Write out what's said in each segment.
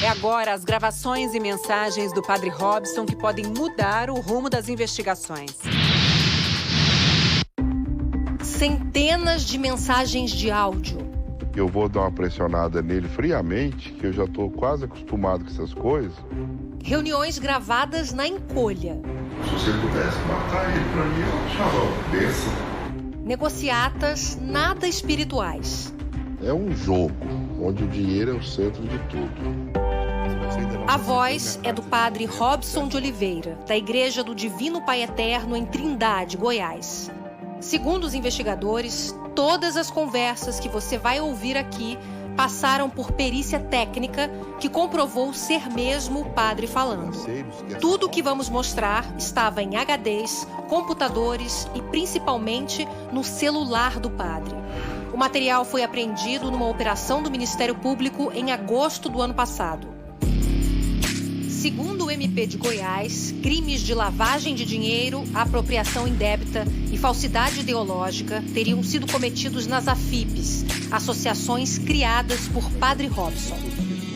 É agora as gravações e mensagens do Padre Robson que podem mudar o rumo das investigações. Centenas de mensagens de áudio. Eu vou dar uma pressionada nele friamente, que eu já estou quase acostumado com essas coisas. Reuniões gravadas na encolha. Se você pudesse matar ele pra mim, eu achava uma bênção. Negociatas nada espirituais. É um jogo, onde o dinheiro é o centro de tudo. A voz é do padre Robson de Oliveira, da Igreja do Divino Pai Eterno em Trindade, Goiás. Segundo os investigadores, todas as conversas que você vai ouvir aqui passaram por perícia técnica que comprovou ser mesmo o padre falando. Tudo o que vamos mostrar estava em HDs, computadores e principalmente no celular do padre. O material foi apreendido numa operação do Ministério Público em agosto do ano passado. Segundo o MP de Goiás, crimes de lavagem de dinheiro, apropriação indébita e falsidade ideológica teriam sido cometidos nas AFIPs, associações criadas por Padre Robson.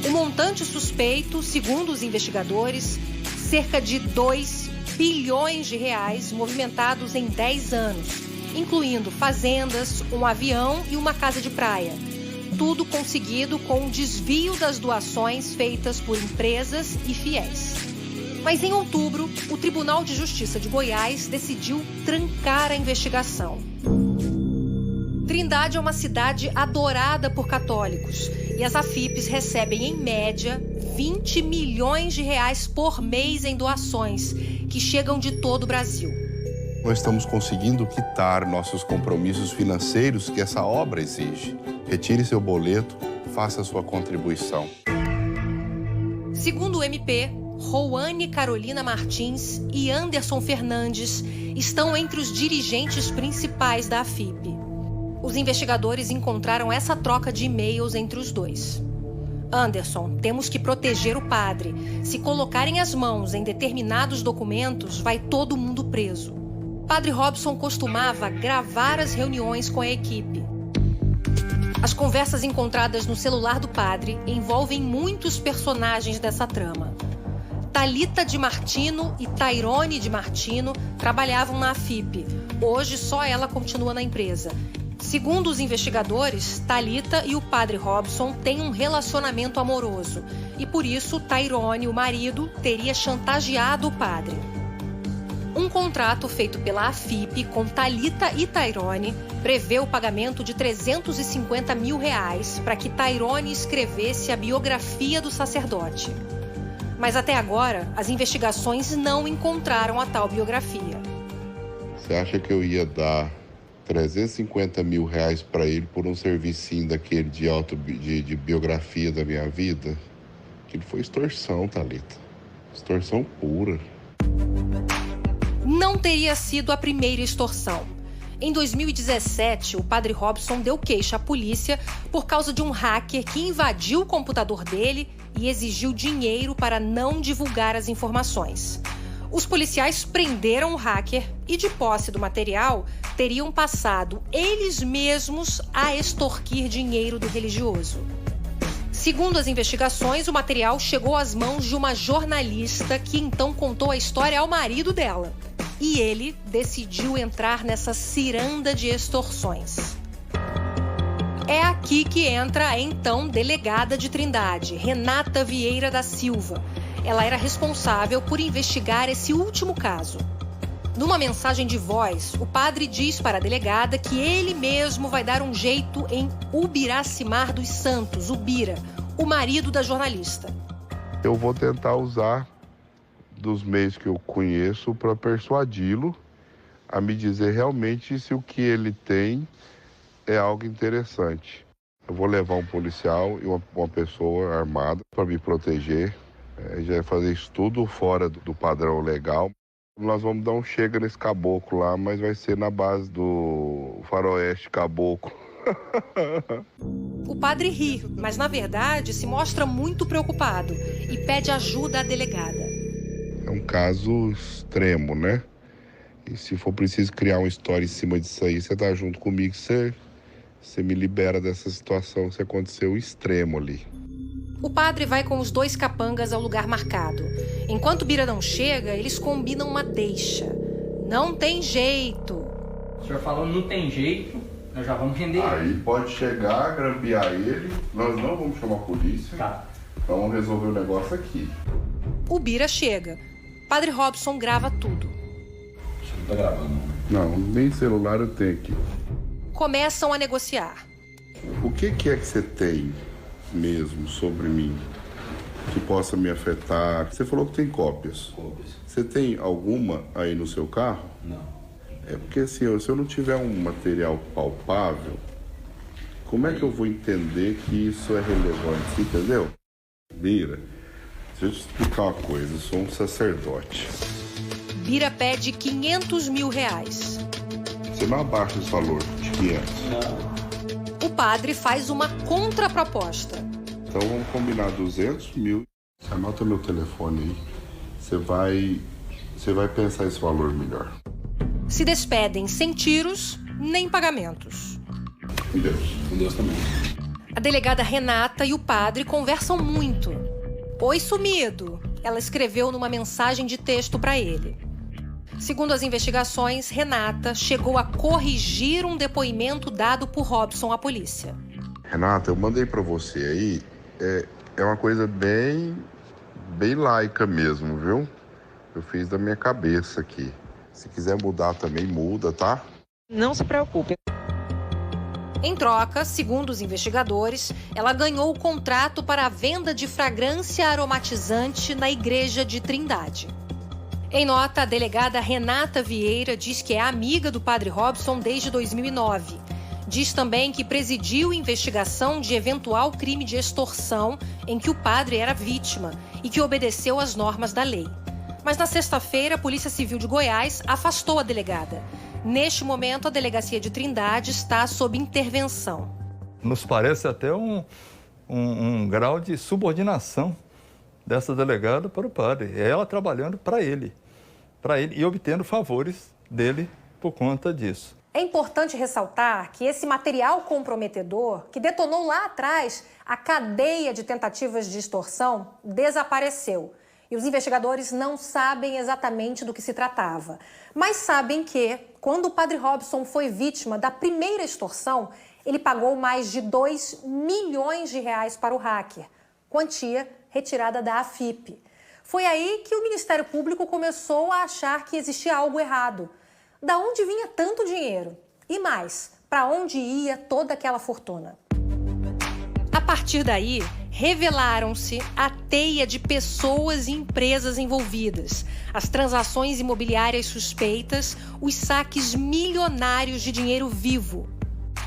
O montante suspeito, segundo os investigadores, cerca de 2 bilhões de reais movimentados em 10 anos, incluindo fazendas, um avião e uma casa de praia. Tudo conseguido com o desvio das doações feitas por empresas e fiéis. Mas em outubro, o Tribunal de Justiça de Goiás decidiu trancar a investigação. Trindade é uma cidade adorada por católicos e as AFIPs recebem, em média, 20 milhões de reais por mês em doações, que chegam de todo o Brasil. Nós estamos conseguindo quitar nossos compromissos financeiros que essa obra exige. Retire seu boleto, faça sua contribuição. Segundo o MP, Roane Carolina Martins e Anderson Fernandes estão entre os dirigentes principais da AFIP. Os investigadores encontraram essa troca de e-mails entre os dois. Anderson, temos que proteger o padre. Se colocarem as mãos em determinados documentos, vai todo mundo preso. Padre Robson costumava gravar as reuniões com a equipe. As conversas encontradas no celular do padre envolvem muitos personagens dessa trama. Thalita de Martino e Tairone de Martino trabalhavam na AFIP. Hoje, só ela continua na empresa. Segundo os investigadores, Thalita e o padre Robson têm um relacionamento amoroso. E por isso, Tairone, o marido, teria chantageado o padre. Um contrato feito pela AFIP com Thalita e Tairone prevê o pagamento de R$350 mil para que Tairone escrevesse a biografia do sacerdote. Mas até agora, as investigações não encontraram a tal biografia. Você acha que eu ia dar R$350 mil para ele por um servicinho daquele de biografia da minha vida? Aquilo foi extorsão, Thalita. Extorsão pura. Não teria sido a primeira extorsão. Em 2017, o padre Robson deu queixa à polícia por causa de um hacker que invadiu o computador dele e exigiu dinheiro para não divulgar as informações. Os policiais prenderam o hacker e, de posse do material, teriam passado eles mesmos a extorquir dinheiro do religioso. Segundo as investigações, o material chegou às mãos de uma jornalista que então contou a história ao marido dela. E ele decidiu entrar nessa ciranda de extorsões. É aqui que entra a então delegada de Trindade, Renata Vieira da Silva. Ela era responsável por investigar esse último caso. Numa mensagem de voz, o padre diz para a delegada que ele mesmo vai dar um jeito em Ubiracimar dos Santos, o Bira, o marido da jornalista. Eu vou tentar usar dos meios que eu conheço para persuadi-lo a me dizer realmente se o que ele tem é algo interessante. Eu vou levar um policial e uma pessoa armada para me proteger. Já vai fazer isso tudo fora do padrão legal. Nós vamos dar um chega nesse caboclo lá, mas vai ser na base do faroeste caboclo. O padre ri, mas na verdade se mostra muito preocupado e pede ajuda à delegada. É um caso extremo, né? E se for preciso criar uma história em cima disso aí, você tá junto comigo, você me libera dessa situação que aconteceu extremo ali. O padre vai com os 2 capangas ao lugar marcado. Enquanto Bira não chega, eles combinam uma deixa. Não tem jeito. O senhor falou não tem jeito, nós já vamos render. Aí pode chegar, grampear ele, nós não vamos chamar a polícia. Tá. Vamos resolver o negócio aqui. O Bira chega. Padre Robson grava tudo. Você não tá gravando, não? Não, nem celular eu tenho aqui. Começam a negociar. O que é que você tem mesmo sobre mim que possa me afetar? Você falou que tem cópias. Cópias. Você tem alguma aí no seu carro? Não. É porque assim, se eu não tiver um material palpável, como é que eu vou entender que isso é relevante? Você entendeu? Bira, deixa eu te explicar uma coisa, eu sou um sacerdote. Bira pede R$500 mil. Você não abaixa esse valor de 500. Não. O padre faz uma contraproposta. Então vamos combinar 200 mil. Você anota meu telefone aí. Você vai pensar esse valor melhor. Se despedem sem tiros nem pagamentos. Com Deus. Com Deus também. A delegada Renata e o padre conversam muito. Oi, sumido, ela escreveu numa mensagem de texto para ele. Segundo as investigações, Renata chegou a corrigir um depoimento dado por Robson à polícia. Renata, eu mandei para você aí. É uma coisa bem laica mesmo, viu? Eu fiz da minha cabeça aqui. Se quiser mudar também, muda, tá? Não se preocupe. Em troca, segundo os investigadores, ela ganhou o contrato para a venda de fragrância aromatizante na igreja de Trindade. Em nota, a delegada Renata Vieira diz que é amiga do padre Robson desde 2009. Diz também que presidiu investigação de eventual crime de extorsão em que o padre era vítima e que obedeceu às normas da lei. Mas na sexta-feira, a Polícia Civil de Goiás afastou a delegada. Neste momento, a delegacia de Trindade está sob intervenção. Nos parece até um grau de subordinação dessa delegada para o padre. É ela trabalhando para ele e obtendo favores dele por conta disso. É importante ressaltar que esse material comprometedor, que detonou lá atrás a cadeia de tentativas de extorsão, desapareceu. E os investigadores não sabem exatamente do que se tratava. Mas sabem que, quando o padre Robson foi vítima da primeira extorsão, ele pagou mais de R$2 milhões para o hacker, quantia retirada da AFIP. Foi aí que o Ministério Público começou a achar que existia algo errado. Da onde vinha tanto dinheiro? E mais, para onde ia toda aquela fortuna? A partir daí, revelaram-se a teia de pessoas e empresas envolvidas, as transações imobiliárias suspeitas, os saques milionários de dinheiro vivo.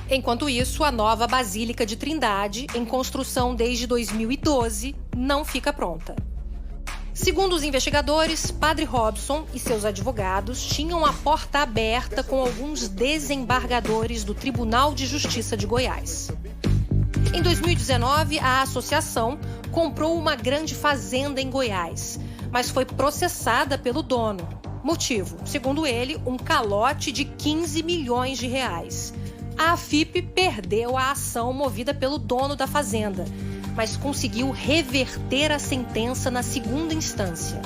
Enquanto isso, a nova Basílica de Trindade, em construção desde 2012, não fica pronta. Segundo os investigadores, Padre Robson e seus advogados tinham a porta aberta com alguns desembargadores do Tribunal de Justiça de Goiás. Em 2019, a associação comprou uma grande fazenda em Goiás, mas foi processada pelo dono. Motivo, segundo ele, um calote de R$15 milhões. A AFIP perdeu a ação movida pelo dono da fazenda, mas conseguiu reverter a sentença na segunda instância.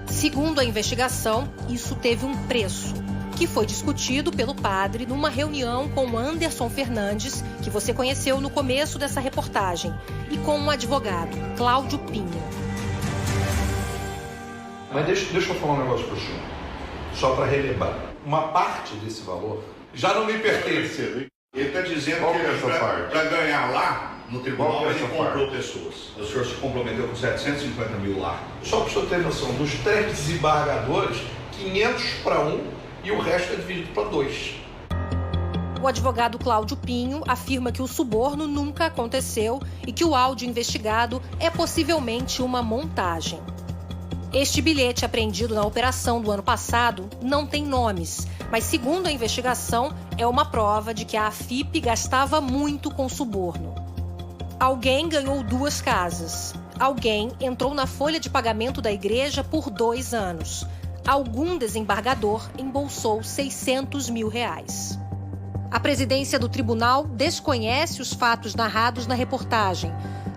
Segundo a investigação, isso teve um preço, que foi discutido pelo padre numa reunião com Anderson Fernandes, que você conheceu no começo dessa reportagem, e com um advogado, Cláudio Pinho. Mas deixa eu falar um negócio para o senhor, só para relembrar. Uma parte desse valor já não me pertence. Ele está dizendo qual que é essa parte? Para ganhar lá no tribunal ele comprou parte? pessoas. O senhor se comprometeu com 750 mil lá. Só para o senhor ter noção, dos 3 desembargadores, 500 para um e o resto é dividido para 2. O advogado Cláudio Pinho afirma que o suborno nunca aconteceu e que o áudio investigado é possivelmente uma montagem. Este bilhete apreendido na operação do ano passado não tem nomes, mas segundo a investigação, é uma prova de que a AFIP gastava muito com suborno. Alguém ganhou 2 casas. Alguém entrou na folha de pagamento da igreja por 2 anos. Algum desembargador embolsou R$600 mil. A presidência do tribunal desconhece os fatos narrados na reportagem.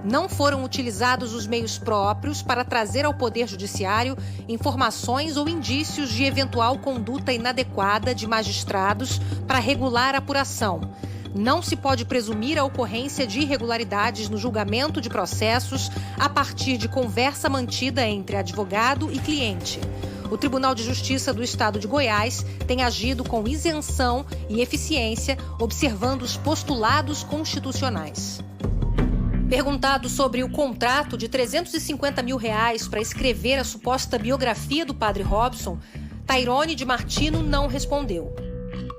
Não foram utilizados os meios próprios para trazer ao Poder Judiciário informações ou indícios de eventual conduta inadequada de magistrados para regular a apuração. Não se pode presumir a ocorrência de irregularidades no julgamento de processos a partir de conversa mantida entre advogado e cliente. O Tribunal de Justiça do Estado de Goiás tem agido com isenção e eficiência, observando os postulados constitucionais. Perguntado sobre o contrato de R$350 mil para escrever a suposta biografia do padre Robson, Tairone de Martino não respondeu.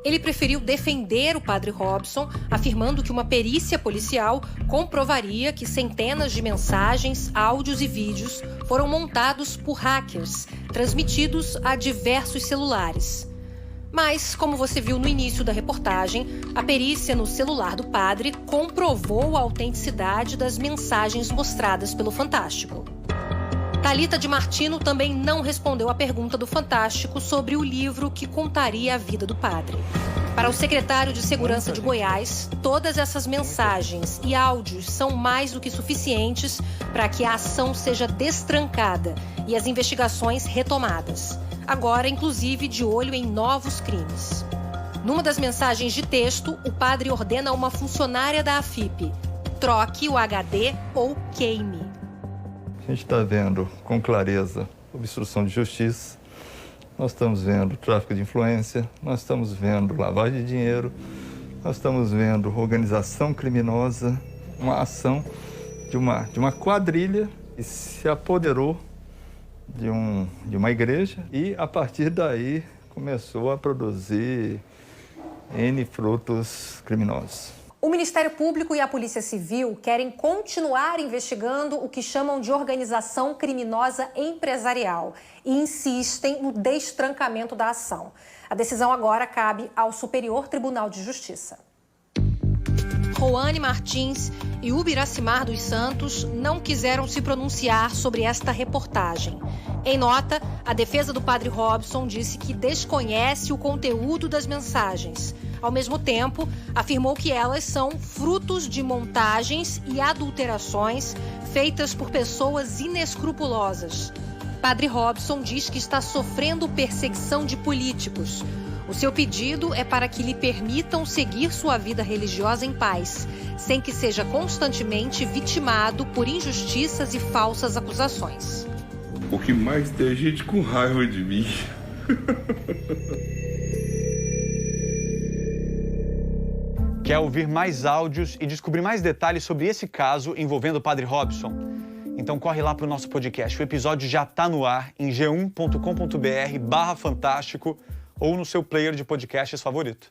Ele preferiu defender o padre Robson, afirmando que uma perícia policial comprovaria que centenas de mensagens, áudios e vídeos foram montados por hackers, transmitidos a diversos celulares. Mas, como você viu no início da reportagem, a perícia no celular do padre comprovou a autenticidade das mensagens mostradas pelo Fantástico. Thalita de Martino também não respondeu à pergunta do Fantástico sobre o livro que contaria a vida do padre. Para o secretário de Segurança de Goiás, todas essas mensagens e áudios são mais do que suficientes para que a ação seja destrancada e as investigações retomadas. Agora, inclusive, de olho em novos crimes. Numa das mensagens de texto, o padre ordena a uma funcionária da AFIP: troque o HD ou queime. A gente está vendo com clareza obstrução de justiça, nós estamos vendo tráfico de influência, nós estamos vendo lavagem de dinheiro, nós estamos vendo organização criminosa, uma ação de uma quadrilha que se apoderou de uma igreja e, a partir daí, começou a produzir N frutos criminosos. O Ministério Público e a Polícia Civil querem continuar investigando o que chamam de organização criminosa empresarial e insistem no destrancamento da ação. A decisão agora cabe ao Superior Tribunal de Justiça. Roane Martins e Ubiracimar dos Santos não quiseram se pronunciar sobre esta reportagem. Em nota, a defesa do padre Robson disse que desconhece o conteúdo das mensagens. Ao mesmo tempo, afirmou que elas são frutos de montagens e adulterações feitas por pessoas inescrupulosas. Padre Robson diz que está sofrendo perseguição de políticos. O seu pedido é para que lhe permitam seguir sua vida religiosa em paz, sem que seja constantemente vitimado por injustiças e falsas acusações. O que mais tem gente com raiva de mim. Quer ouvir mais áudios e descobrir mais detalhes sobre esse caso envolvendo o padre Robson? Então corre lá para o nosso podcast. O episódio já está no ar em g1.com.br/fantástico ou no seu player de podcasts favorito.